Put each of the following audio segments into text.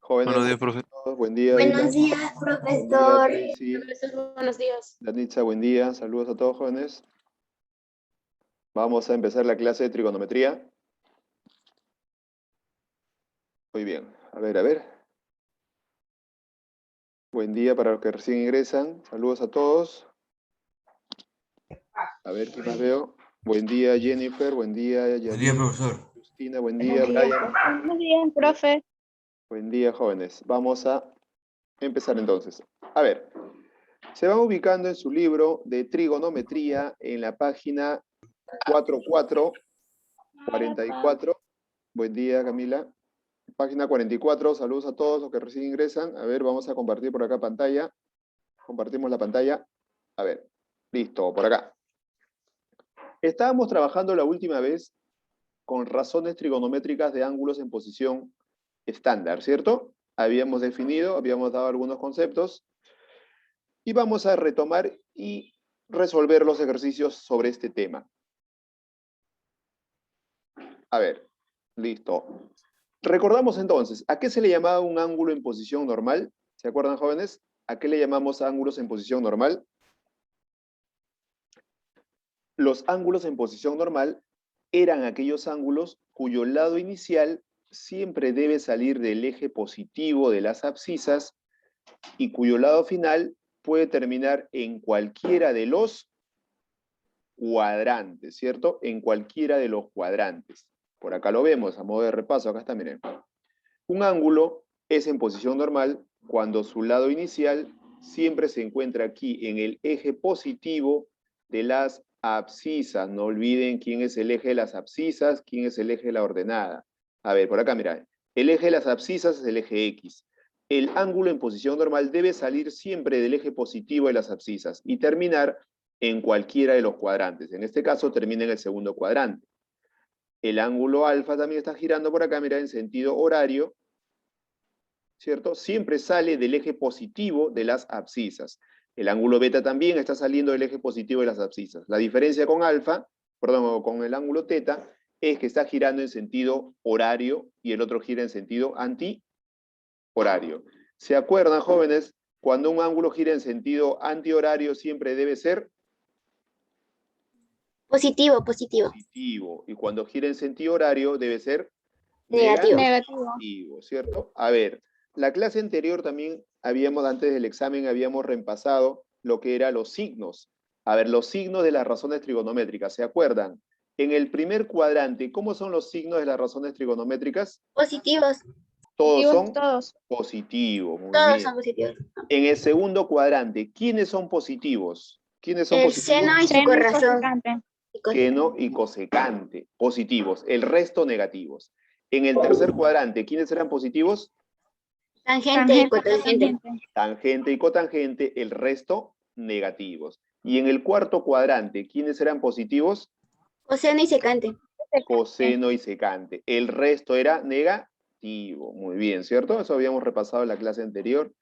Jóvenes, Buenos días, profe. buen día, Buenos Dylan. días, Buen día, profesor. Tracy. Profesor, buenos días. Danitza, buen día. Saludos a todos, jóvenes. Vamos a empezar la clase de trigonometría. Muy bien. A ver. Buen día para los que recién ingresan. Saludos a todos. A ver, ¿qué más veo? Buen día, Jennifer. Buen día, Buen día, Yadira. profesor. Justina, buen día, Brian. Buenos días, profe. Buen día, jóvenes. Vamos a empezar entonces. A ver, se van ubicando en su libro de trigonometría en la página 44. Buen día, Camila. Página 44, saludos a todos los que recién ingresan. A ver, vamos a compartir por acá pantalla. Compartimos la pantalla. A ver, listo, por acá. Estábamos trabajando la última vez con razones trigonométricas de ángulos en posición estándar, ¿cierto? Habíamos definido, habíamos dado algunos conceptos. Y vamos a retomar y resolver los ejercicios sobre este tema. A ver, listo. Recordamos entonces, ¿a qué se le llamaba un ángulo en posición normal? ¿Se acuerdan, jóvenes? ¿A qué le llamamos ángulos en posición normal? Los ángulos en posición normal eran aquellos ángulos cuyo lado inicial siempre debe salir del eje positivo de las abscisas y cuyo lado final puede terminar en cualquiera de los cuadrantes, ¿cierto? En cualquiera de los cuadrantes. Por acá lo vemos, a modo de repaso, acá está, miren. Un ángulo es en posición normal cuando su lado inicial siempre se encuentra aquí en el eje positivo de las abscisas. No olviden quién es el eje de las abscisas, quién es el eje de la ordenada. A ver, por acá, mira. El eje de las abscisas es el eje X. El ángulo en posición normal debe salir siempre del eje positivo de las abscisas y terminar en cualquiera de los cuadrantes. En este caso termina en el segundo cuadrante. El ángulo alfa también está girando por acá, mira, en sentido horario, ¿cierto? Siempre sale del eje positivo de las abscisas. El ángulo beta también está saliendo del eje positivo de las abscisas. La diferencia con con el ángulo teta, es que está girando en sentido horario y el otro gira en sentido antihorario. ¿Se acuerdan, jóvenes? Cuando un ángulo gira en sentido antihorario siempre debe ser Positivo. positivo. Y cuando gira en sentido horario debe ser Negativo. negativo, ¿cierto? A ver, la clase anterior también antes del examen, habíamos repasado lo que eran los signos. A ver, los signos de las razones trigonométricas, ¿se acuerdan? En el primer cuadrante, ¿cómo son los signos de las razones trigonométricas? Positivos. Todos son Todos. positivos, muy Todos bien. son positivos. En el segundo cuadrante, ¿quiénes son positivos? ¿Quiénes son El positivos? seno y su Seno y corazón. cosecante. Seno y cosecante, positivos. El resto negativos. En el tercer cuadrante, ¿quiénes eran positivos? Tangente y cotangente. cotangente. Tangente y cotangente, el resto negativos. Y en el cuarto cuadrante, ¿quiénes eran positivos? Coseno y secante. Coseno y secante. El resto era negativo. Muy bien, ¿cierto? Eso habíamos repasado en la clase anterior.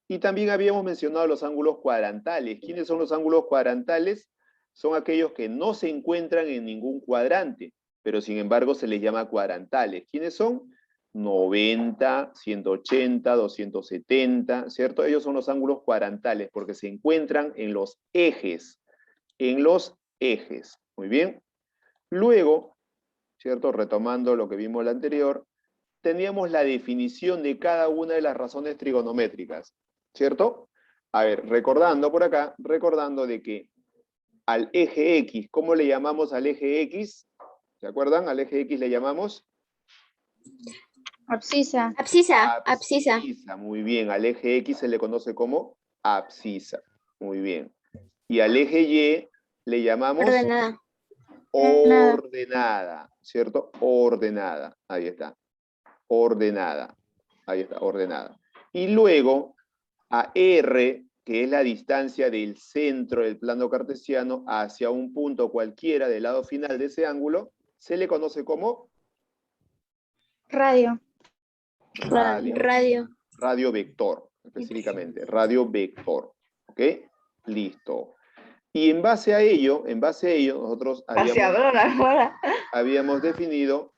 Y también habíamos mencionado los ángulos cuadrantales. ¿Quiénes son los ángulos cuadrantales? Son aquellos que no se encuentran en ningún cuadrante, pero sin embargo se les llama cuadrantales. ¿Quiénes son? 90, 180, 270, ¿cierto? Ellos son los ángulos cuadrantales porque se encuentran en los ejes. En los ejes. Muy bien. Luego, ¿cierto? Retomando lo que vimos la anterior, teníamos la definición de cada una de las razones trigonométricas, ¿cierto? A ver, recordando por acá, recordando de que al eje X, ¿cómo le llamamos al eje X? ¿Se acuerdan? Al eje X le llamamos Abscisa. Abscisa. Muy bien, al eje X se le conoce como abscisa. Muy bien. Y al eje Y le llamamos ordenada, ¿cierto? Ordenada. Ahí está. Ordenada. Ahí está, ordenada. Y luego a R, que es la distancia del centro del plano cartesiano hacia un punto cualquiera del lado final de ese ángulo, se le conoce como Radio. radio vector, específicamente, radio vector. ¿Ok? Listo. Y en base a ello, nosotros habíamos definido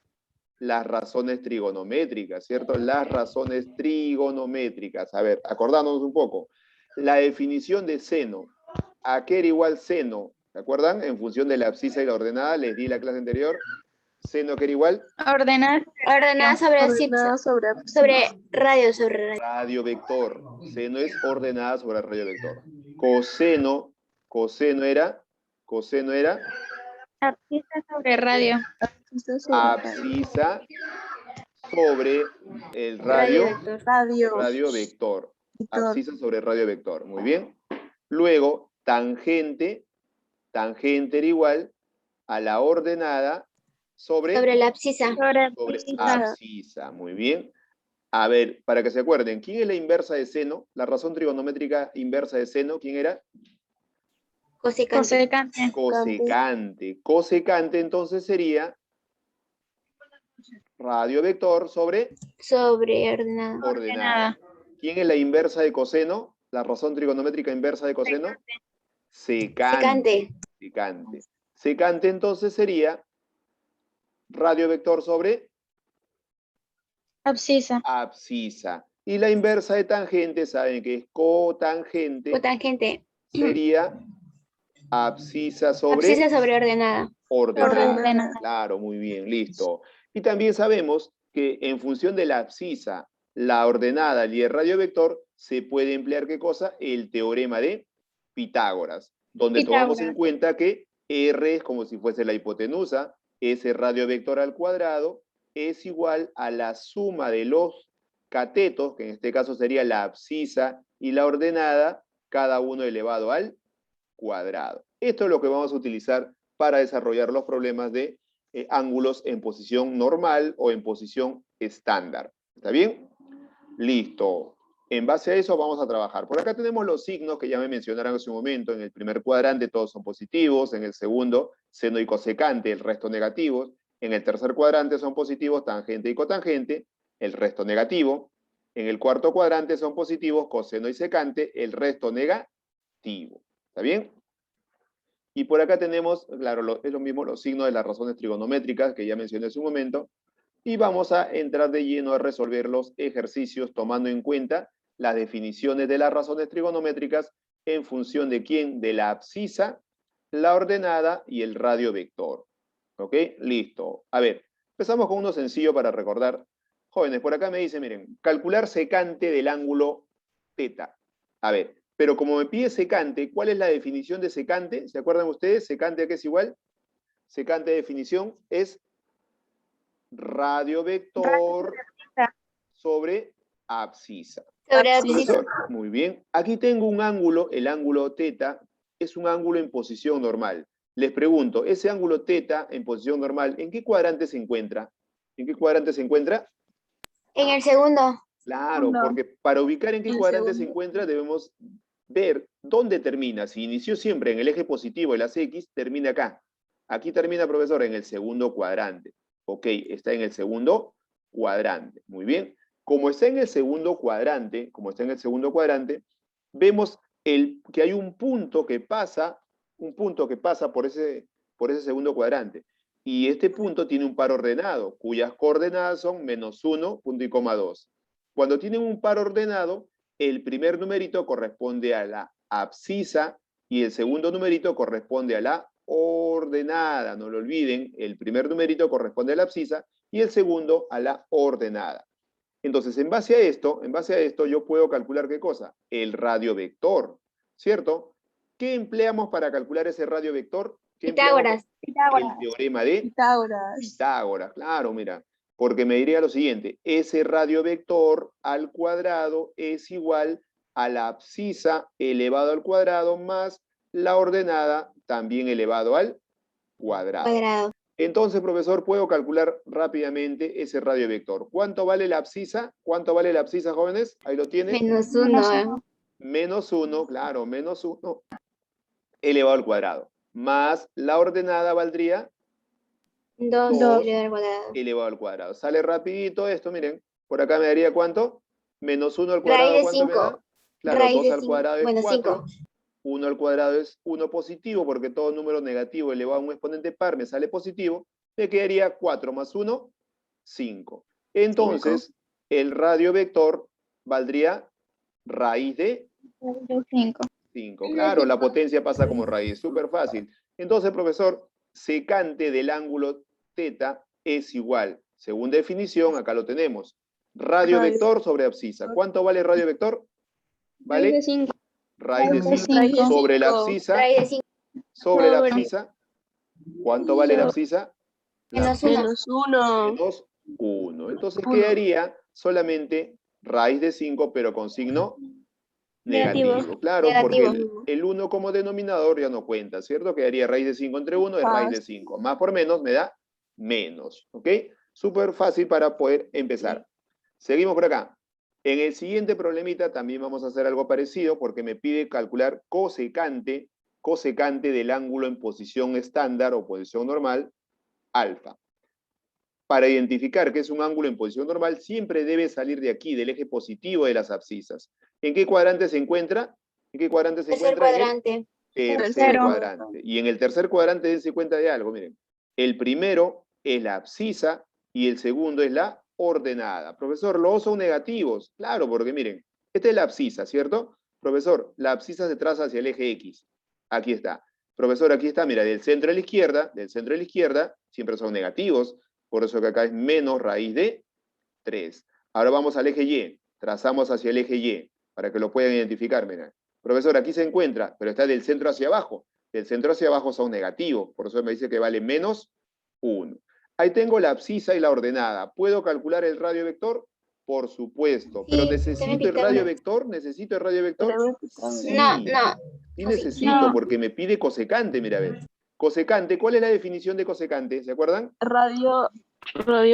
las razones trigonométricas, ¿cierto? Las razones trigonométricas. A ver, acordándonos un poco. La definición de seno. ¿A qué era igual seno? ¿Se acuerdan? En función de la abscisa y la ordenada, les di la clase anterior. Seno que era igual. Ordenada sobre Ordenada sobre radio. Radio vector. Seno es ordenada sobre el radio vector. Coseno era abscisa sobre radio. abscisa sobre el radio vector. Abscisa sobre el radio vector. Muy bien. Luego, tangente era igual a la ordenada sobre la abscisa. sobre abscisa. Muy bien. A ver, para que se acuerden, ¿quién es la inversa de seno? La razón trigonométrica inversa de seno, ¿quién era? Cosecante. Cosecante. Cosecante entonces sería radio vector sobre ordenada. ¿Quién es la inversa de coseno? La razón trigonométrica inversa de coseno. Secante. Secante entonces sería radio vector sobre Abscisa. abscisa. Y la inversa de tangente, saben que es cotangente. Cotangente. Sería abscisa sobre ordenada. ordenada. Claro, muy bien, listo. Y también sabemos que en función de la abscisa, la ordenada y el radio vector, se puede emplear, ¿qué cosa? El teorema de Pitágoras, donde tomamos en cuenta que R es como si fuese la hipotenusa, ese radio vector al cuadrado es igual a la suma de los catetos, que en este caso sería la abscisa y la ordenada, cada uno elevado al cuadrado. Esto es lo que vamos a utilizar para desarrollar los problemas de ángulos en posición normal o en posición estándar. ¿Está bien? Listo. En base a eso vamos a trabajar. Por acá tenemos los signos que ya me mencionaron hace un momento. En el primer cuadrante todos son positivos. En el segundo, seno y cosecante, el resto negativos. En el tercer cuadrante son positivos tangente y cotangente, el resto negativo. En el cuarto cuadrante son positivos coseno y secante, el resto negativo. ¿Está bien? Y por acá tenemos, claro, es lo mismo los signos de las razones trigonométricas que ya mencioné hace un momento. Y vamos a entrar de lleno a resolver los ejercicios tomando en cuenta las definiciones de las razones trigonométricas en función de quién, de la abscisa, la ordenada y el radio vector. ¿Ok? Listo. A ver, empezamos con uno sencillo para recordar. Jóvenes, por acá me dicen, miren, calcular secante del ángulo teta. A ver, pero como me pide secante, ¿cuál es la definición de secante? ¿Se acuerdan ustedes? ¿Secante a qué es igual? Secante de definición es radio vector sobre abscisa. Profesor, muy bien. Aquí tengo un ángulo, el ángulo teta, es un ángulo en posición normal. Les pregunto, ese ángulo teta en posición normal, ¿en qué cuadrante se encuentra? ¿En qué cuadrante se encuentra? En el segundo. Claro, porque para ubicar en qué cuadrante se encuentra debemos ver dónde termina. Si inició siempre en el eje positivo de las X, termina acá. Aquí termina, profesor, en el segundo cuadrante. Ok, está en el segundo cuadrante. Muy bien. Como está en el segundo cuadrante, vemos que hay un punto que pasa por ese segundo cuadrante. Y este punto tiene un par ordenado, cuyas coordenadas son -1, punto y coma 2. Cuando tienen un par ordenado, el primer numerito corresponde a la abscisa y el segundo numerito corresponde a la ordenada. No lo olviden, el primer numerito corresponde a la abscisa y el segundo a la ordenada. Entonces, en base a esto, yo puedo calcular ¿qué cosa? El radio vector, ¿cierto? ¿Qué empleamos para calcular ese radio vector? Pitágoras. El teorema de Pitágoras, claro, mira. Porque me diría lo siguiente, ese radio vector al cuadrado es igual a la abscisa elevado al cuadrado más la ordenada también elevado al cuadrado. Entonces, profesor, puedo calcular rápidamente ese radio vector. ¿Cuánto vale la abscisa? ¿Cuánto vale la abscisa, jóvenes? Ahí lo tienen. -1. -1, claro, -1 elevado al cuadrado. Más la ordenada valdría 2 elevado al cuadrado. Sale rapidito esto, miren. Por acá me daría ¿cuánto? -1 al cuadrado, Raíz de ¿cuánto me 5. da? Claro, Raíz 2 de al 5. cuadrado es Bueno, 4. 5. 1 al cuadrado es 1 positivo, porque todo número negativo elevado a un exponente par me sale positivo. Me quedaría 4 más 1, 5. Entonces, el radio vector valdría raíz de 5. 5. Claro, la potencia pasa como raíz, súper fácil. Entonces, profesor, secante del ángulo θ es igual, según definición, acá lo tenemos, radio vector sobre abscisa. ¿Cuánto vale radio vector? ¿Vale? Raíz de 5 sobre la abscisa. Raíz de 5 Sobre la abscisa. ¿Cuánto vale la abscisa? menos 1. Menos 1. Entonces quedaría solamente raíz de 5, pero con signo negativo. Claro, Negativo. porque el 1 como denominador ya no cuenta, ¿cierto? Quedaría raíz de 5 entre 1 es raíz de 5. Más por menos me da menos, ¿ok? Súper fácil para poder empezar. Seguimos por acá. En el siguiente problemita también vamos a hacer algo parecido porque me pide calcular cosecante del ángulo en posición estándar o posición normal, alfa. Para identificar que es un ángulo en posición normal, siempre debe salir de aquí, del eje positivo de las abscisas. ¿En qué cuadrante se encuentra? ¿En qué cuadrante se Tercer encuentra? cuadrante. En el tercer Tercero. cuadrante. Y en el tercer cuadrante dense cuenta de algo, miren. El primero es la abscisa y el segundo es la ordenada. Profesor, los dos son negativos. Claro, porque miren, esta es la abscisa, ¿cierto? Profesor, la abscisa se traza hacia el eje X. Aquí está. Profesor, aquí está, mira, del centro a la izquierda, siempre son negativos. Por eso que acá es menos raíz de 3. Ahora vamos al eje Y. Trazamos hacia el eje Y, para que lo puedan identificar, miren. Profesor, aquí se encuentra, pero está del centro hacia abajo. Del centro hacia abajo son negativos, por eso me dice que vale menos 1. Ahí tengo la abscisa y la ordenada. ¿Puedo calcular el radio vector? Por supuesto. ¿Pero necesito el radio vector? ¿Necesito el radio vector? Sí. No. Sí necesito, No. porque me pide cosecante, mira, a ver. Cosecante, ¿cuál es la definición de cosecante? ¿Se acuerdan? Radio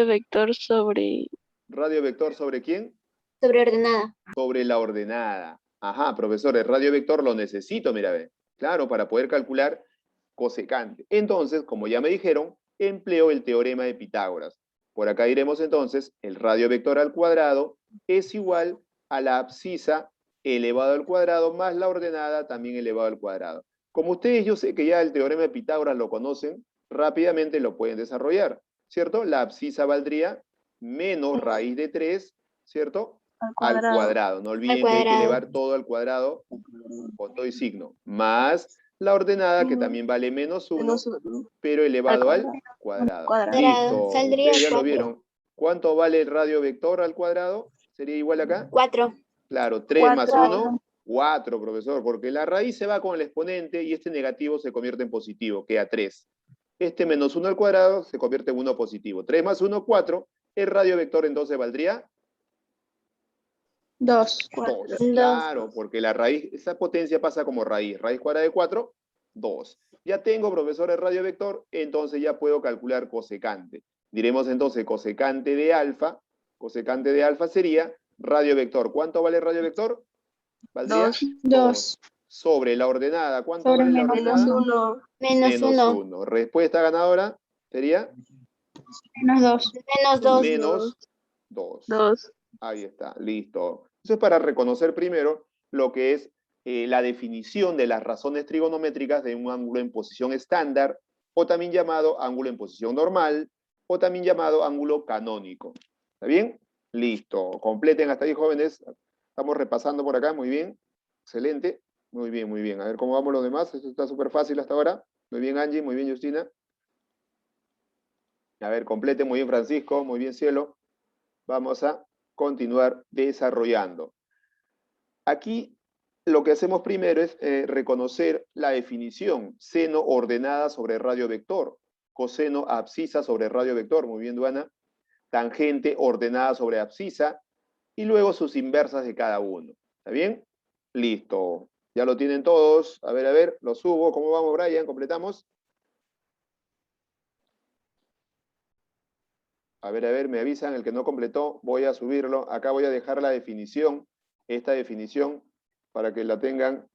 vector sobre... ¿Radio vector sobre quién? Sobreordenada. Sobre la ordenada. Ajá, profesor, el radio vector lo necesito, mira, ve. Claro, para poder calcular cosecante. Entonces, como ya me dijeron, empleo el teorema de Pitágoras. Por acá diremos entonces, el radio vector al cuadrado es igual a la abscisa elevado al cuadrado más la ordenada también elevado al cuadrado. Como ustedes, yo sé que ya el teorema de Pitágoras lo conocen, rápidamente lo pueden desarrollar, ¿cierto? La abscisa valdría menos raíz de 3, ¿cierto? Al cuadrado. No olviden que hay que elevar todo al cuadrado con todo y signo. Más la ordenada, que también vale menos 1, pero elevado al cuadrado. Listo. Saldría Ustedes ya lo 4. vieron. ¿Cuánto vale el radio vector al cuadrado? ¿Sería igual acá? 4. Claro, 3 más 1, 4, profesor, porque la raíz se va con el exponente y este negativo se convierte en positivo, queda 3. Este menos 1 al cuadrado se convierte en 1 positivo. 3 más 1, 4. El radio vector entonces valdría 2. 2. Claro, porque la raíz, esa potencia pasa como raíz. Raíz cuadrada de 4, 2. Ya tengo, profesor, el radio vector, entonces ya puedo calcular cosecante. Diremos entonces cosecante de alfa. Cosecante de alfa sería radio vector. ¿Cuánto vale el radio vector? ¿Valdría? 2. Sobre la ordenada. ¿Cuánto Sobre vale la menos ordenada? Menos 1. 1. Respuesta ganadora sería Menos 2. Menos 2. menos 2. Ahí está, listo. Eso es para reconocer primero lo que es la definición de las razones trigonométricas de un ángulo en posición estándar, o también llamado ángulo en posición normal, o también llamado ángulo canónico. ¿Está bien? Listo. Completen hasta ahí, jóvenes. Estamos repasando por acá, muy bien. Excelente. Muy bien, muy bien. A ver cómo vamos los demás. Esto está súper fácil hasta ahora. Muy bien, Angie. Muy bien, Justina. A ver, completen. Muy bien, Francisco. Muy bien, Cielo. Vamos a continuar desarrollando. Aquí lo que hacemos primero es reconocer la definición, seno ordenada sobre radio vector, coseno abscisa sobre radio vector, muy bien, Duana, tangente ordenada sobre abscisa, y luego sus inversas de cada uno. ¿Está bien? Listo. Ya lo tienen todos. A ver, lo subo. ¿Cómo vamos, Brian? ¿Completamos? A ver, me avisan el que no completó. Voy a subirlo. Acá voy a dejar la definición, esta definición, para que la tengan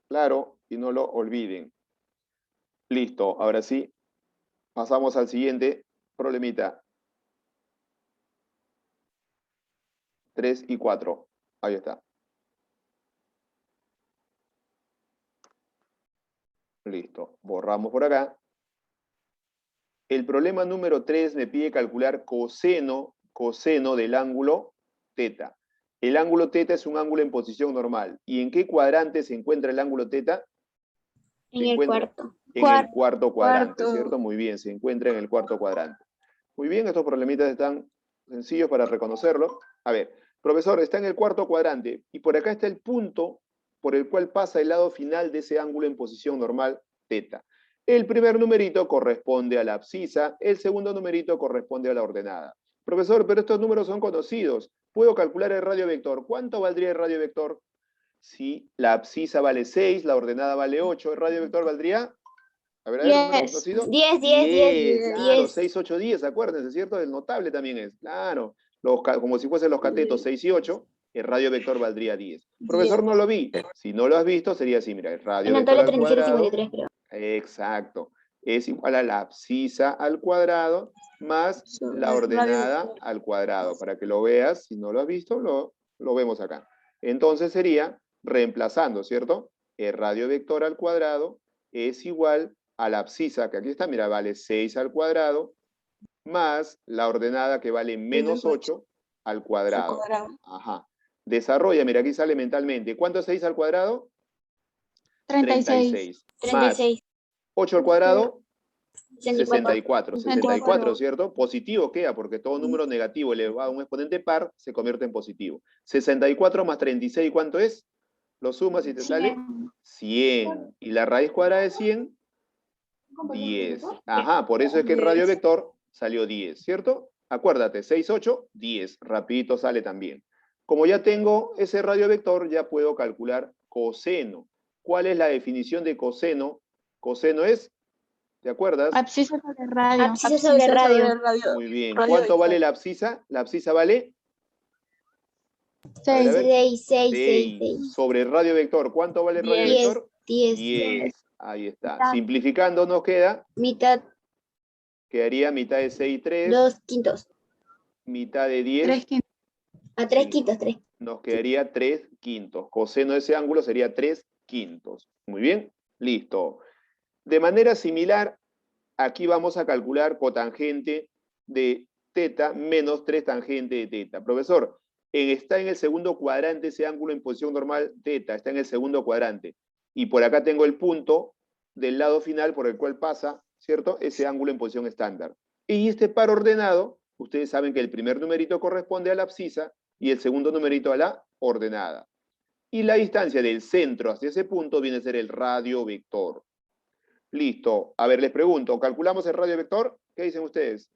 claro y no lo olviden. Listo. Ahora sí, pasamos al siguiente problemita. 3 y 4. Ahí está. Listo. Borramos por acá. El problema número 3 me pide calcular coseno del ángulo teta. El ángulo teta es un ángulo en posición normal. ¿Y en qué cuadrante se encuentra el ángulo teta? En el cuarto. En el cuarto cuadrante, ¿cierto? Muy bien, se encuentra en el cuarto cuadrante. Muy bien, estos problemitas están sencillos para reconocerlo. A ver, profesor, está en el cuarto cuadrante y por acá está el punto por el cual pasa el lado final de ese ángulo en posición normal, teta. El primer numerito corresponde a la abscisa, el segundo numerito corresponde a la ordenada. Profesor, pero estos números son conocidos. Puedo calcular el radio vector. ¿Cuánto valdría el radio vector? Si la abscisa vale 6, la ordenada vale 8, ¿el radio vector valdría? A ver, ¿número 10. conocido? 10. Claro, 6, 8, 10, acuérdense, ¿cierto? El notable también es, claro. Como si fuesen los catetos 6 y 8, el radio vector valdría 10. Profesor, no lo vi. Si no lo has visto, sería así, mira, el radio En vector notable al 37, cuadrado. 53, creo. Exacto. Es igual a la abscisa al cuadrado más la ordenada al cuadrado. Para que lo veas, si no lo has visto, lo vemos acá. Entonces sería reemplazando, ¿cierto? El radio vector al cuadrado es igual a la abscisa, que aquí está, mira, vale 6 al cuadrado, más la ordenada que vale menos 8 al cuadrado. Ajá. Desarrolla, mira, aquí sale mentalmente. ¿Cuánto es 6 al cuadrado? 36. 36. 8 al cuadrado, 64. 64, ¿cierto? Positivo queda, porque todo número negativo elevado a un exponente par se convierte en positivo. 64 más 36, ¿cuánto es? Lo sumas y te sale 100. ¿Y la raíz cuadrada de 100? 10. Ajá, por eso es que el radio vector salió 10, ¿cierto? Acuérdate, 6, 8, 10. Rapidito sale también. Como ya tengo ese radio vector, ya puedo calcular coseno. ¿Cuál es la definición de coseno? Coseno es, ¿te acuerdas? Abscisa sobre radio. Abscisa sobre radio. Muy bien. ¿Cuánto vale la abscisa? La abscisa vale 6. 6. sobre el radio vector. ¿Cuánto vale el radio vector? 10. 10. Ahí está. Simplificando nos queda, Mitad. quedaría mitad de 6, 3. 2 quintos. Mitad de 10. 3 quintos. A 3 quintos, 3. Nos quedaría 3 quintos. Coseno de ese ángulo sería 3 quintos. Muy bien. Listo. De manera similar, aquí vamos a calcular cotangente de teta menos 3 tangente de teta. Profesor, está en el segundo cuadrante ese ángulo en posición normal teta, está en el segundo cuadrante. Y por acá tengo el punto del lado final por el cual pasa, ¿cierto? Ese ángulo en posición estándar. Y este par ordenado, ustedes saben que el primer numerito corresponde a la abscisa y el segundo numerito a la ordenada. Y la distancia del centro hacia ese punto viene a ser el radio vector. Listo. A ver, les pregunto, ¿calculamos el radio vector? ¿Qué dicen ustedes?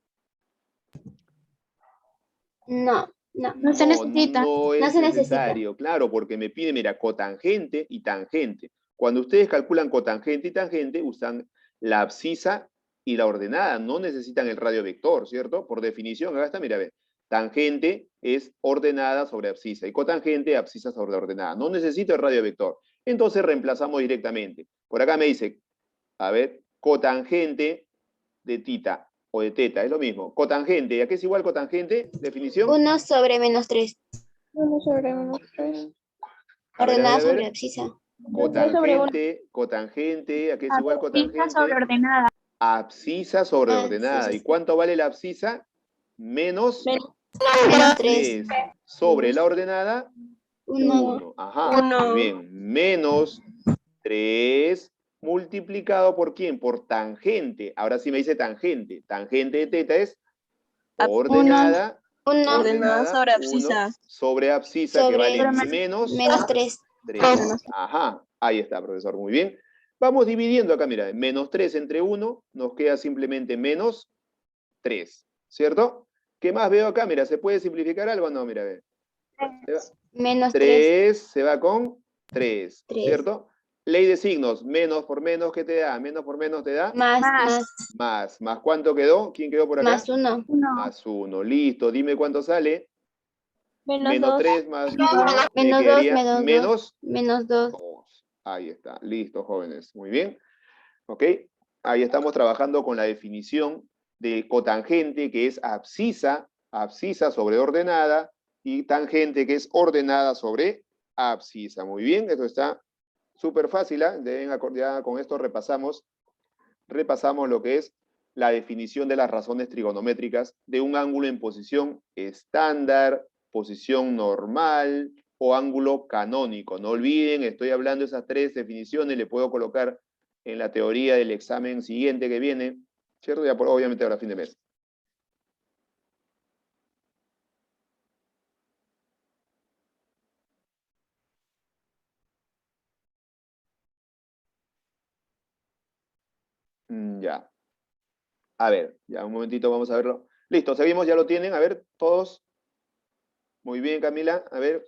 No. No se necesita. No es No se necesita. necesario, claro, porque me pide, mira, cotangente y tangente. Cuando ustedes calculan cotangente y tangente, usan la abscisa y la ordenada, no necesitan el radio vector, ¿cierto? Por definición, acá está, mira, ve, tangente es ordenada sobre abscisa y cotangente, abscisa sobre ordenada. No necesito el radio vector. Entonces reemplazamos directamente. Por acá me dice, a ver, cotangente de tita o de teta, es lo mismo. Cotangente, ¿a qué es igual cotangente? Definición. 1 sobre menos 3. 1 sobre menos 3. Ordenada sobre abscisa. Cotangente, ¿a qué es igual cotangente? Abscisa sobre ordenada. Abscisa sobre ordenada. ¿Y cuánto vale la abscisa? Menos Menos 3. 3 sobre la ordenada. 1. Ajá, muy bien. Menos 3 multiplicado por ¿quién? Por tangente. Ahora sí me dice tangente. Tangente de teta es ordenada. Ordenada sobre abscisa. Sobre abscisa, que vale menos 3. 3. Ajá, ahí está, profesor, muy bien. Vamos dividiendo acá, mira, menos 3 entre 1, nos queda simplemente menos 3, ¿cierto? ¿Qué más veo acá? Mira, ¿se puede simplificar algo? No, mira, ve. Menos 3 se va con 3, 3. ¿cierto? Ley de signos, menos por menos, ¿qué te da? Menos por menos te da Más. Más ¿cuánto quedó? ¿Quién quedó por acá? Más 1. Más 1, listo. Dime cuánto sale. Menos 3 más 1. Menos 2, menos 2. 2. Ahí está, listo, jóvenes. Muy bien. ¿Ok? Ahí estamos trabajando con la definición de cotangente, que es abscisa sobre ordenada, y tangente, que es ordenada sobre abscisa. Muy bien, esto está súper fácil, ¿eh? Ya con esto repasamos lo que es la definición de las razones trigonométricas de un ángulo en posición estándar, posición normal o ángulo canónico. No olviden, estoy hablando de esas 3 definiciones, le puedo colocar en la teoría del examen siguiente que viene, ¿cierto? Ya obviamente ahora fin de mes. Ya. A ver, ya un momentito vamos a verlo. Listo, seguimos, ya lo tienen. A ver, todos. Muy bien, Camila. A ver.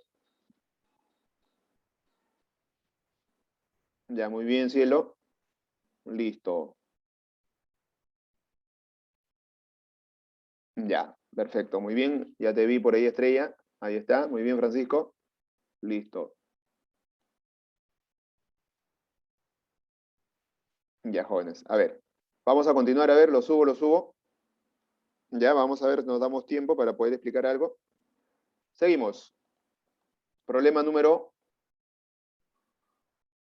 Ya, muy bien, cielo. Listo. Ya, perfecto, muy bien. Ya te vi por ahí, Estrella. Ahí está, muy bien, Francisco. Listo. Ya, jóvenes. A ver, vamos a continuar. A ver, lo subo, lo subo. Ya, vamos a ver, nos damos tiempo para poder explicar algo. Seguimos. Problema número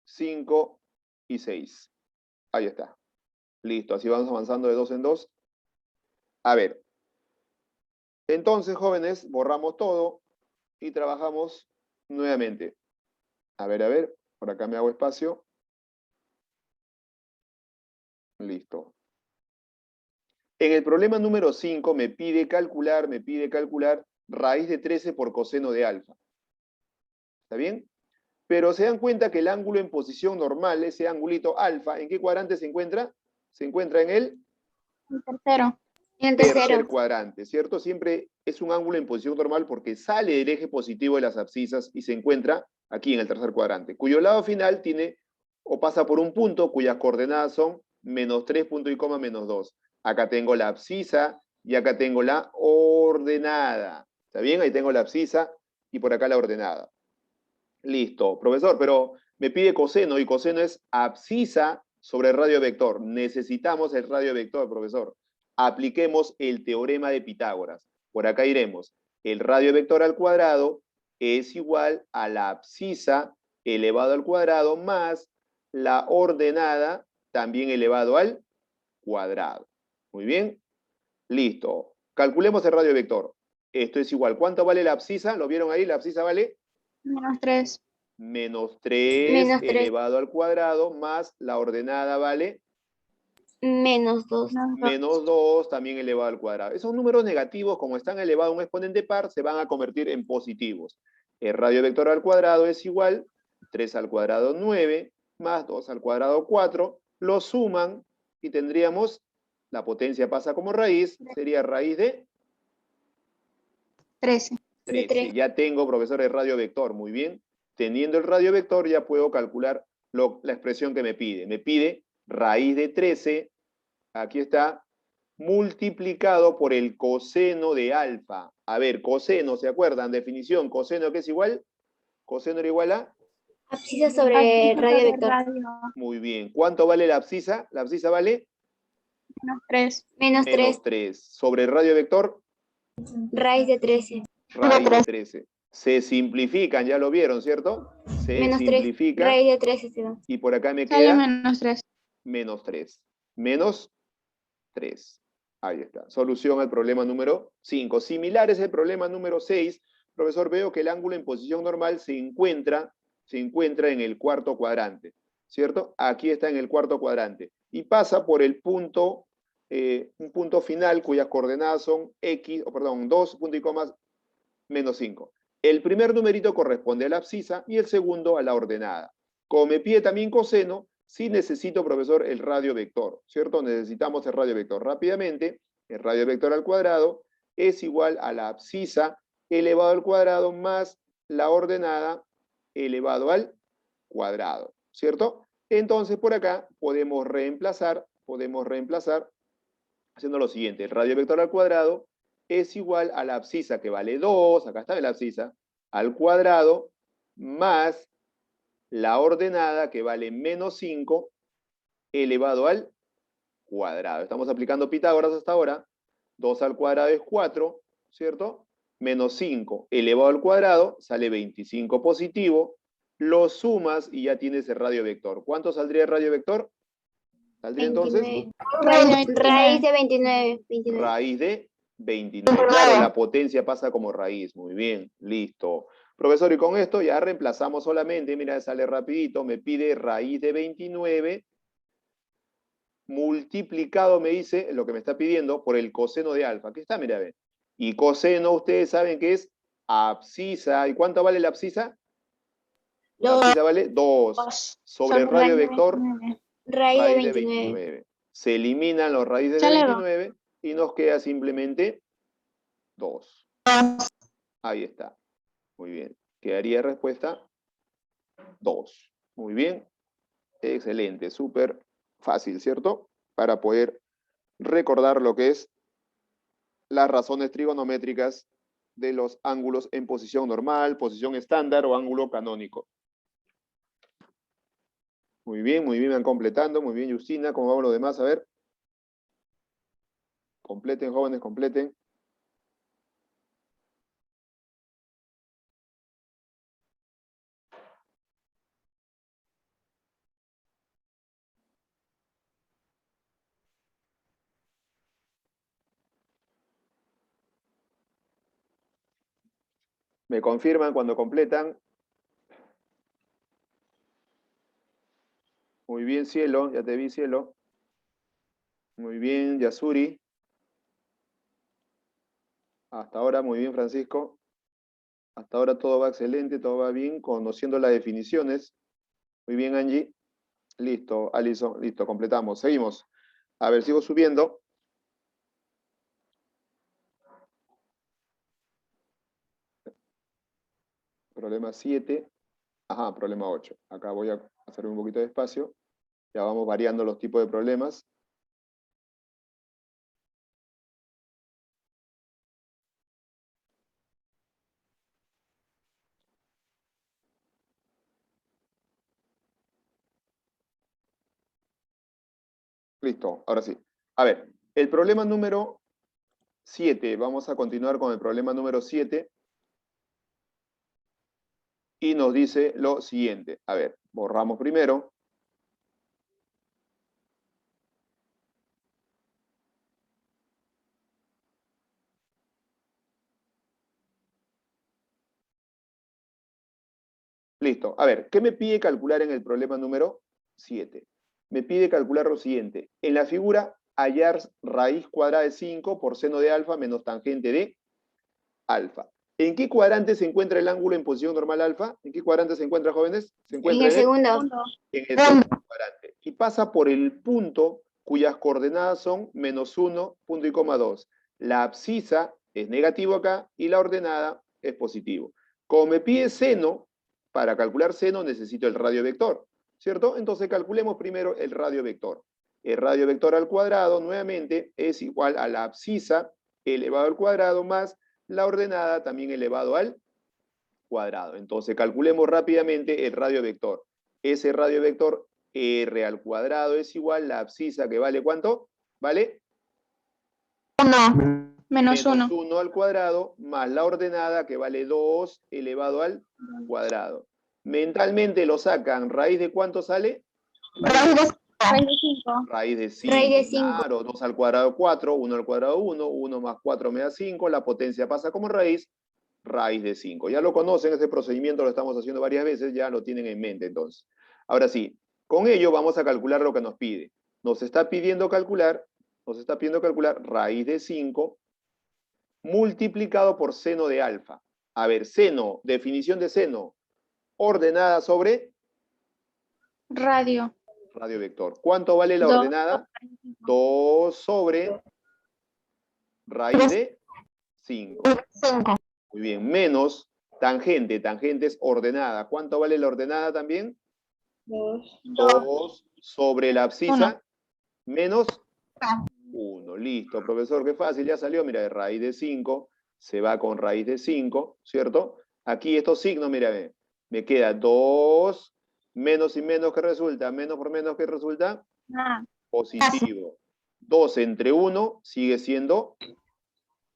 5 y 6. Ahí está. Listo, así vamos avanzando de 2 en 2. A ver. Entonces, jóvenes, borramos todo y trabajamos nuevamente. A ver, por acá me hago espacio. Listo. En el problema número 5 me pide calcular raíz de 13 por coseno de alfa. ¿Está bien? Pero se dan cuenta que el ángulo en posición normal, ese angulito alfa, ¿en qué cuadrante se encuentra? Se encuentra en el tercero. En el tercer tercero. cuadrante, ¿cierto? Siempre es un ángulo en posición normal porque sale del eje positivo de las abscisas y se encuentra aquí en el tercer cuadrante, cuyo lado final tiene o pasa por un punto cuyas coordenadas son menos 3, punto y coma, menos 2. Acá tengo la abscisa y acá tengo la ordenada. ¿Está bien? Ahí tengo la abscisa y por acá la ordenada. Listo, profesor, pero me pide coseno y coseno es abscisa sobre radio vector. Necesitamos el radio vector, profesor. Apliquemos el teorema de Pitágoras. Por acá iremos. El radio vector al cuadrado es igual a la abscisa elevado al cuadrado más la ordenada también elevado al cuadrado. Muy bien. Listo. Calculemos el radio vector. Esto es igual. ¿Cuánto vale la abscisa? ¿Lo vieron ahí? La abscisa vale Menos 3. menos 3 Menos 3. elevado al cuadrado más la ordenada vale Menos 2. menos 2 también elevado al cuadrado. Esos números negativos, como están elevados a un exponente par, se van a convertir en positivos. El radio vector al cuadrado es igual 3 al cuadrado 9 más 2 al cuadrado 4. Lo suman y tendríamos, la potencia pasa como raíz, sería raíz de 13. 13. Ya tengo, profesor, el radio vector. Muy bien. Teniendo el radio vector ya puedo calcular la expresión que me pide. Me pide raíz de 13, aquí está, multiplicado por el coseno de alfa. A ver, coseno, ¿se acuerdan? Definición, coseno, ¿qué es igual? Coseno era igual a... Abscisa sobre radio vector. Muy bien. ¿Cuánto vale la abscisa? La abscisa vale... Menos 3. Menos 3. Menos 3. Sobre el radio vector... Raíz de 13. Raíz de 13. Se simplifican, ya lo vieron, ¿cierto? Se Menos 3. simplifican. Raíz de 13 se va. Y por acá me Sale queda... menos 3. menos 3. Menos 3. Ahí está. Solución al problema número 5. Similar es el problema número 6. Profesor, veo que el ángulo en posición normal se encuentra en el cuarto cuadrante, ¿cierto? Aquí está en el cuarto cuadrante. Y pasa por el punto, un punto final cuyas coordenadas son x, 2, punto y coma, menos 5. El primer numerito corresponde a la abscisa y el segundo a la ordenada. Como me pide también coseno, sí necesito, profesor, el radio vector, ¿cierto? Necesitamos el radio vector. Rápidamente, el radio vector al cuadrado es igual a la abscisa elevado al cuadrado más la ordenada elevado al cuadrado, ¿cierto? Entonces, por acá podemos reemplazar haciendo lo siguiente. El radio vector al cuadrado es igual a la abscisa, que vale 2, acá está la abscisa, al cuadrado, más la ordenada, que vale menos 5, elevado al cuadrado. Estamos aplicando Pitágoras hasta ahora. 2 al cuadrado es 4, ¿cierto? Menos 5 elevado al cuadrado, sale 25 positivo. Lo sumas y ya tienes el radio vector. ¿Cuánto saldría el radio vector? Saldría entonces 29. Raíz de 29. 29. raíz de 29. Claro, la potencia pasa como raíz. Muy bien, listo. Profesor, y con esto ya reemplazamos solamente, mira, sale rapidito, me pide raíz de 29 multiplicado, me dice, lo que me está pidiendo, por el coseno de alfa. Aquí está, mira, ven. Y coseno, ustedes saben que es abscisa. ¿Y cuánto vale la abscisa? La abscisa vale 2. Sobre el radio vector, Raíz de raíz de 29. 29. Se eliminan los raíces de Sale 29 y nos queda simplemente 2. Ahí está. Muy bien. Quedaría respuesta 2. Muy bien. Excelente. Súper fácil, ¿cierto? Para poder recordar lo que es las razones trigonométricas de los ángulos en posición normal, posición estándar o ángulo canónico. Muy bien, van completando. Muy bien, Justina. ¿Cómo vamos los demás? A ver. Completen, jóvenes, completen. Me confirman cuando completan. Muy bien, Cielo. Ya te vi, Cielo. Muy bien, Yasuri. Hasta ahora, muy bien, Francisco. Hasta ahora todo va excelente, todo va bien, conociendo las definiciones. Muy bien, Angie. Listo, Alison, listo, completamos. Seguimos. A ver, sigo subiendo. Problema 7. Ajá, problema 8. Acá voy a hacer un poquito de espacio. Ya vamos variando los tipos de problemas. Listo, ahora sí. A ver, el problema número 7. Vamos a continuar con el problema número 7. Y nos dice lo siguiente. A ver, borramos primero. Listo. A ver, ¿qué me pide calcular en el problema número 7? Me pide calcular lo siguiente. En la figura, hallar raíz cuadrada de 5 por seno de alfa menos tangente de alfa. ¿En qué cuadrante se encuentra el ángulo en posición normal alfa? ¿En qué cuadrante se encuentra, jóvenes? Se En encuentra el segundo. en el segundo cuadrante. Y pasa por el punto cuyas coordenadas son -1, punto y coma 2. La abscisa es negativo acá y la ordenada es positivo. Como me pide seno, para calcular seno necesito el radio vector, ¿cierto? Entonces calculemos primero el radio vector. El radio vector al cuadrado, nuevamente, es igual a la abscisa elevado al cuadrado más la ordenada también elevado al cuadrado. Entonces calculemos rápidamente el radio vector. Ese radio vector R al cuadrado es igual a la abscisa que vale ¿cuánto? ¿Vale? 1. Menos 1. 1 al cuadrado más la ordenada que vale 2 elevado al cuadrado. Mentalmente lo sacan. ¿Raíz de cuánto sale? Raíz de 5. Raíz de 5. Raíz de 5. Claro, 2 al cuadrado 4, 1 al cuadrado 1, 1 más 4 me da 5, la potencia pasa como raíz de 5. Ya lo conocen, este procedimiento lo estamos haciendo varias veces, ya lo tienen en mente entonces. Ahora sí, con ello vamos a calcular lo que nos pide. Nos está pidiendo calcular raíz de 5 multiplicado por seno de alfa. A ver, seno, definición de seno, ordenada sobre Radio. radio vector. ¿Cuánto vale la 2. ordenada? 2 sobre raíz de 5. Muy bien, menos tangente. Tangente es ordenada. ¿Cuánto vale la ordenada también? 2 sobre la abscisa menos 1. Listo, profesor, qué fácil, ya salió. Mira, de raíz de 5 se va con raíz de 5, ¿cierto? Aquí estos signos, mira, me queda 2 menos y menos, ¿qué resulta? Menos por menos, ¿qué resulta? Positivo. 2 entre 1 sigue siendo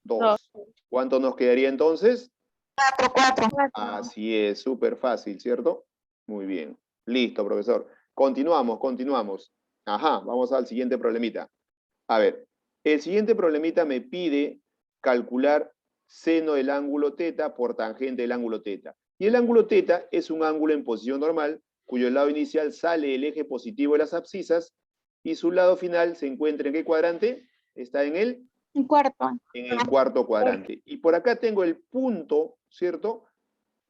2. ¿Cuánto nos quedaría entonces? 4. Así es, súper fácil, ¿cierto? Muy bien. Listo, profesor. Continuamos. Ajá, vamos al siguiente problemita. A ver, el siguiente problemita me pide calcular seno del ángulo teta por tangente del ángulo teta. Y el ángulo teta es un ángulo en posición normal, cuyo lado inicial sale del eje positivo de las abscisas y su lado final se encuentra ¿en qué cuadrante? Está en el Un cuarto. cuarto cuadrante. Y por acá tengo el punto, ¿cierto?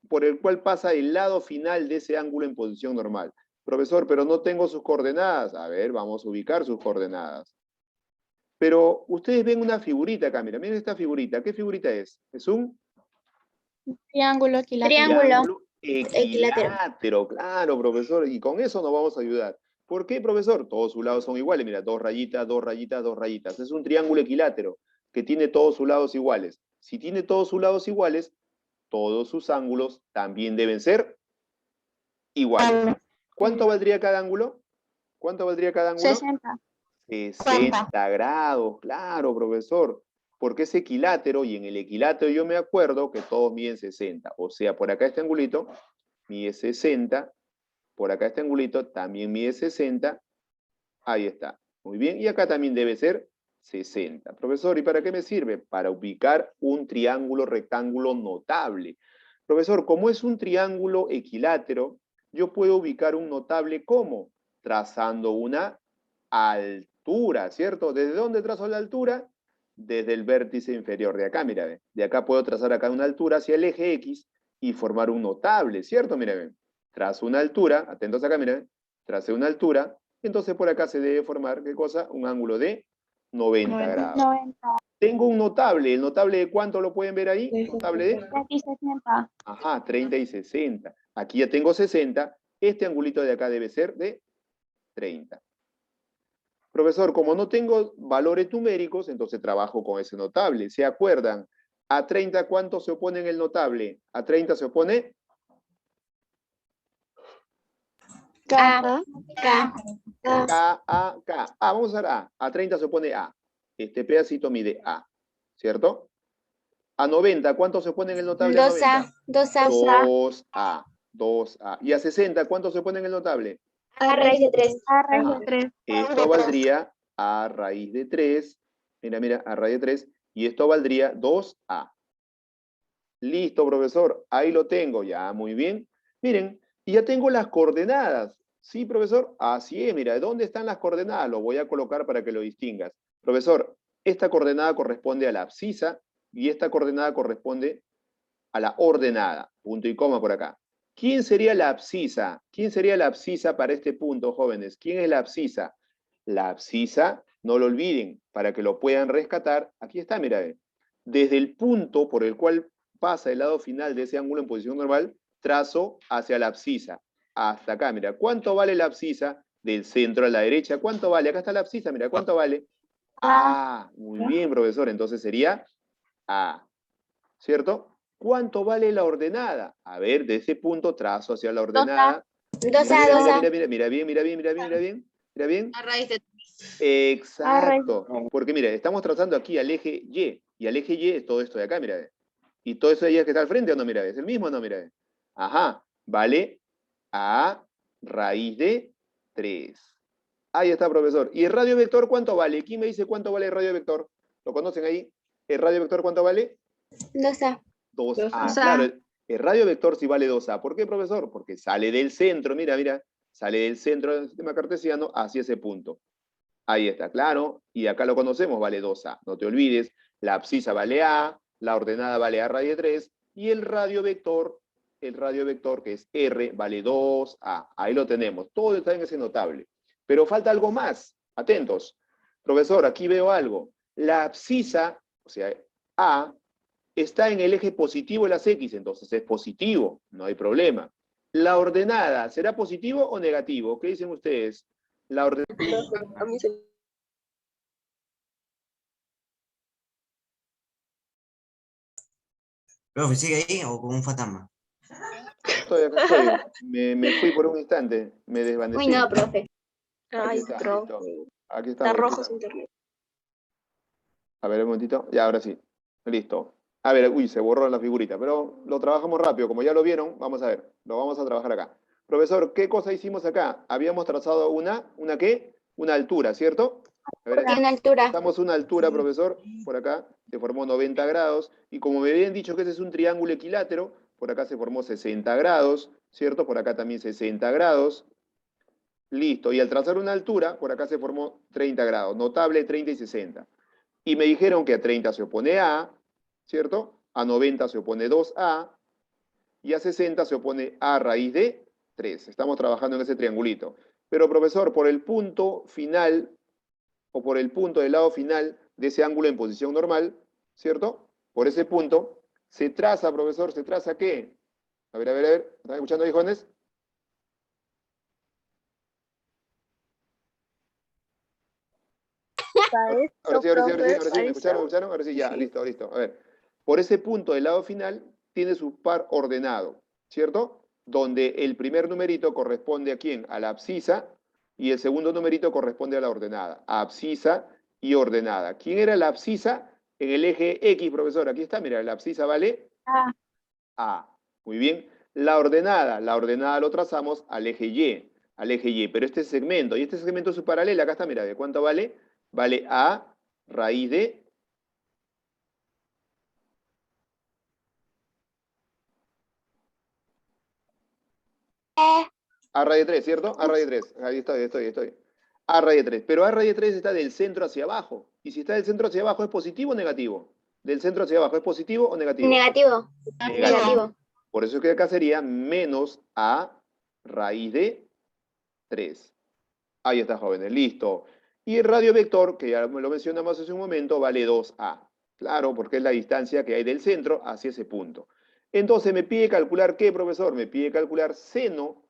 Por el cual pasa el lado final de ese ángulo en posición normal. Profesor, pero no tengo sus coordenadas. A ver, vamos a ubicar sus coordenadas. Pero ustedes ven una figurita acá, mira, miren esta figurita. ¿Qué figurita es? Es un Triángulo equilátero. Triángulo. equilátero, claro, profesor. Y con eso nos vamos a ayudar. ¿Por qué, profesor? Todos sus lados son iguales. Mira, dos rayitas, dos rayitas, dos rayitas. Es un triángulo equilátero que tiene todos sus lados iguales. Si tiene todos sus lados iguales, todos sus ángulos también deben ser iguales. ¿Cuánto valdría cada ángulo? ¿Cuánto valdría cada ángulo? 60. 60 grados, claro, profesor. Porque es equilátero y en el equilátero yo me acuerdo que todos miden 60. O sea, por acá este angulito mide 60, por acá este angulito también mide 60. Ahí está. Muy bien. Y acá también debe ser 60. Profesor, ¿y para qué me sirve? Para ubicar un triángulo rectángulo notable. Profesor, como es un triángulo equilátero, yo puedo ubicar un notable ¿cómo? Trazando una altura, ¿cierto? ¿Desde dónde trazo la altura? Desde el vértice inferior de acá, mira, ve. De acá puedo trazar acá una altura hacia el eje X y formar un notable, ¿cierto? Mira, ve. Trazo una altura, atentos acá, mira, ve. Tracé una altura, entonces por acá se debe formar, ¿qué cosa? Un ángulo de 90 grados. 90. Tengo un notable, ¿el notable de cuánto lo pueden ver ahí? Notable de... 30 y 60. Ajá, 30 y 60. Aquí ya tengo 60, este angulito de acá debe ser de 30. Profesor, como no tengo valores numéricos, entonces trabajo con ese notable. ¿Se acuerdan? ¿A 30 cuánto se opone en el notable? ¿A 30 se opone? K. K. K, A, K. Vamos a ver A. A 30 se opone A. Este pedacito mide A, ¿cierto? A 90, ¿cuánto se opone en el notable? 2A. 2A. 2A. 2A. ¿Y a 60, cuánto se opone en el notable? A raíz de 3. A raíz de 3. Esto valdría a raíz de 3. Mira, mira, a raíz de 3. Y esto valdría 2A. Listo, profesor. Ahí lo tengo. Ya, muy bien. Miren, y ya tengo las coordenadas. ¿Sí, profesor? Así es, mira, ¿dónde están las coordenadas? Lo voy a colocar para que lo distingas. Profesor, esta coordenada corresponde a la abscisa y esta coordenada corresponde a la ordenada. Punto y coma por acá. ¿Quién sería la abscisa? ¿Quién sería la abscisa para este punto, jóvenes? ¿Quién es la abscisa? La abscisa, no lo olviden, para que lo puedan rescatar, aquí está, mira, desde el punto por el cual pasa el lado final de ese ángulo en posición normal, trazo hacia la abscisa, hasta acá, mira, ¿cuánto vale la abscisa del centro a la derecha? ¿Cuánto vale? Acá está la abscisa, mira, ¿cuánto vale? A. Muy bien, profesor, entonces sería A, ¿cierto? ¿Cuánto vale la ordenada? A ver, de ese punto trazo hacia la ordenada. 2A. Mira bien, mira bien, mira bien, mira bien. Mira bien. A raíz de Exacto. Porque mira, estamos trazando aquí al eje Y. Y al eje Y es todo esto de acá, mira. Y todo eso de allá que está al frente, ¿o no, mira? ¿Es el mismo o no, mira? Ajá. Vale a raíz de 3. Ahí está, profesor. ¿Y el radio vector cuánto vale? ¿Quién me dice cuánto vale el radio vector? ¿Lo conocen ahí? ¿El radio vector cuánto vale? 2A. 2A. Claro, el radio vector sí vale 2A. ¿Por qué, profesor? Porque sale del centro, mira, mira, sale del centro del sistema cartesiano hacia ese punto. Ahí está, claro. Y acá lo conocemos, vale 2A. No te olvides, la abscisa vale A, la ordenada vale A raíz de 3, y el radio vector que es R, vale 2A. Ahí lo tenemos. Todo está en ese notable. Pero falta algo más. Atentos. Profesor, aquí veo algo. La abscisa, o sea, A, está en el eje positivo de las X, entonces es positivo, no hay problema. La ordenada, ¿será positivo o negativo? ¿Qué dicen ustedes? La ordenada. Profe, ¿sigue ahí o con un fantasma? Estoy acá, estoy. Me fui por un instante, me desvanecí. Uy, no, profe. Aquí está, listo. Aquí está. rojo Aquí su está. internet. A ver, un momentito. Ya, ahora sí. Listo. A ver, uy, se borró la figurita, pero lo trabajamos rápido. Como ya lo vieron, vamos a ver. Lo vamos a trabajar acá. Profesor, ¿qué cosa hicimos acá? Habíamos trazado ¿una qué? una altura, ¿cierto? A ver, Tiene una altura. estamos a una altura, profesor, por acá se formó 90 grados, y como me habían dicho que ese es un triángulo equilátero, por acá se formó 60 grados, ¿cierto? Por acá también 60 grados. Listo, y al trazar una altura, por acá se formó 30 grados, notable 30 y 60. Y me dijeron que a 30 se opone A, ¿cierto? A 90 se opone 2A, y a 60 se opone A raíz de 3. Estamos trabajando en ese triangulito. Pero, profesor, por el punto final, o por el punto del lado final de ese ángulo en posición normal, ¿cierto? Por ese punto, se traza, profesor, ¿se traza qué? A ver, ¿están escuchando ahí, jóvenes? Ahora sí, ¿me escucharon? Ahora sí, ya, listo. A ver, por ese punto del lado final, tiene su par ordenado, ¿cierto? Donde el primer numerito corresponde a quién? A la abscisa, y el segundo numerito corresponde a la ordenada. Abscisa y ordenada. ¿Quién era la abscisa? En el eje X, profesor. Aquí está, mira, la abscisa vale A. A. Muy bien. La ordenada lo trazamos al eje Y, pero este segmento, y este segmento es su paralela, acá está, mira, ¿de cuánto vale? Vale A raíz de... A raíz de 3, ¿cierto? A raíz de 3. Ahí estoy. A raíz de 3. Pero A raíz de 3 está del centro hacia abajo. Y si está del centro hacia abajo, ¿es positivo o negativo? Del centro hacia abajo, ¿es positivo o negativo? Negativo. Negativo. Negativo. Por eso que acá sería menos A raíz de 3. Ahí está, jóvenes. Listo. Y el radio vector, que ya lo mencionamos hace un momento, vale 2A. Claro, porque es la distancia que hay del centro hacia ese punto. Entonces, me pide calcular, ¿qué, profesor? Me pide calcular seno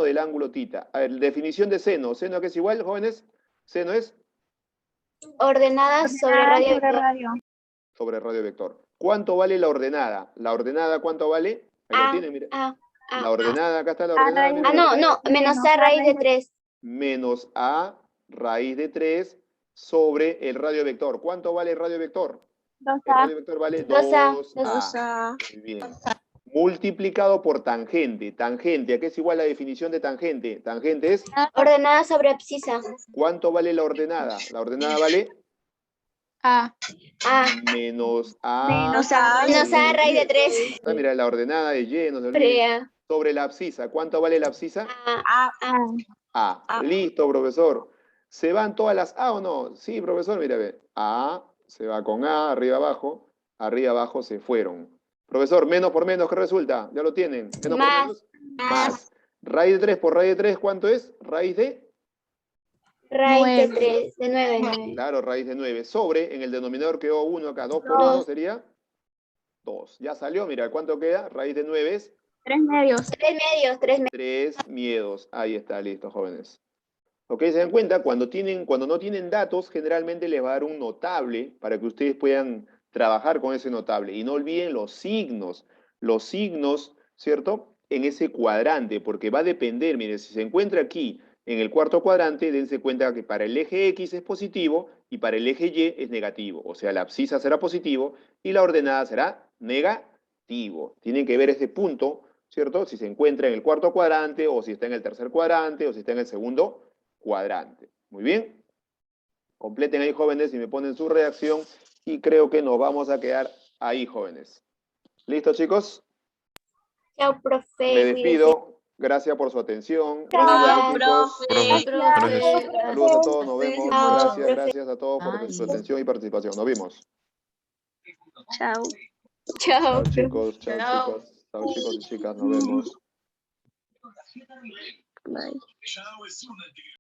del ángulo tita. A ver, definición de seno. ¿Seno qué es igual, jóvenes? Seno es Ordenada sobre radio Sobre vector. radio. sobre radio vector. ¿Cuánto vale la ordenada? ¿La ordenada cuánto vale? Ahí lo tienen, miren. La ordenada, acá está la ordenada. raíz miren. No, menos A raíz de 3. Menos A raíz de 3 sobre el radio vector. ¿Cuánto vale el radio vector? El 2A. radio vector vale 2A. 2A. Muy bien. Multiplicado por tangente. Tangente, ¿a qué es igual la definición de tangente? Tangente es, Ordenada sobre abscisa. ¿cuánto vale la ordenada? La ordenada vale A. A. menos A. Menos A. Menos A raíz de 3. Ah, mira, la ordenada es Y, no se olviden. Sobre Sobre la abscisa. ¿Cuánto vale la abscisa? A. A. Listo, profesor. ¿Se van todas las A o no? Sí, profesor, mira, ve. A se va con A, arriba abajo se fueron. Profesor, menos por menos, ¿qué resulta? ¿Ya lo tienen? ¿Menos Más. por menos? Más. Raíz de 3 por raíz de 3, ¿cuánto es? Raíz de... Raíz de 3. De 9. Claro, raíz de 9. Sobre, en el denominador quedó 1 acá. 2 por 1 sería 2. Ya salió, mira, ¿cuánto queda? Raíz de 9 es 3 medios. 3 medios. 3 medios. 3 miedos. Ahí está, listo, jóvenes. ¿Ok? Se dan cuenta, cuando no tienen datos, generalmente les va a dar un notable para que ustedes puedan trabajar con ese notable. Y no olviden los signos, ¿cierto? En ese cuadrante, porque va a depender, miren, si se encuentra aquí en el cuarto cuadrante, dense cuenta que para el eje X es positivo y para el eje Y es negativo. O sea, la abscisa será positivo y la ordenada será negativo. Tienen que ver ese punto, ¿cierto? Si se encuentra en el cuarto cuadrante, o si está en el tercer cuadrante, o si está en el segundo cuadrante. Muy bien. Completen ahí, jóvenes, y me ponen su reacción. Y creo que nos vamos a quedar ahí, jóvenes. ¿Listo, chicos? Chao, profe. Me despido. Gracias por su atención. Chao, chicos. Profe. Saludos a todos, nos vemos. Chao, Gracias a todos por su atención y participación. Nos vemos. Chao. Chao. Chao, chicos. Chao, chicos y chicas. Nos vemos. Bye.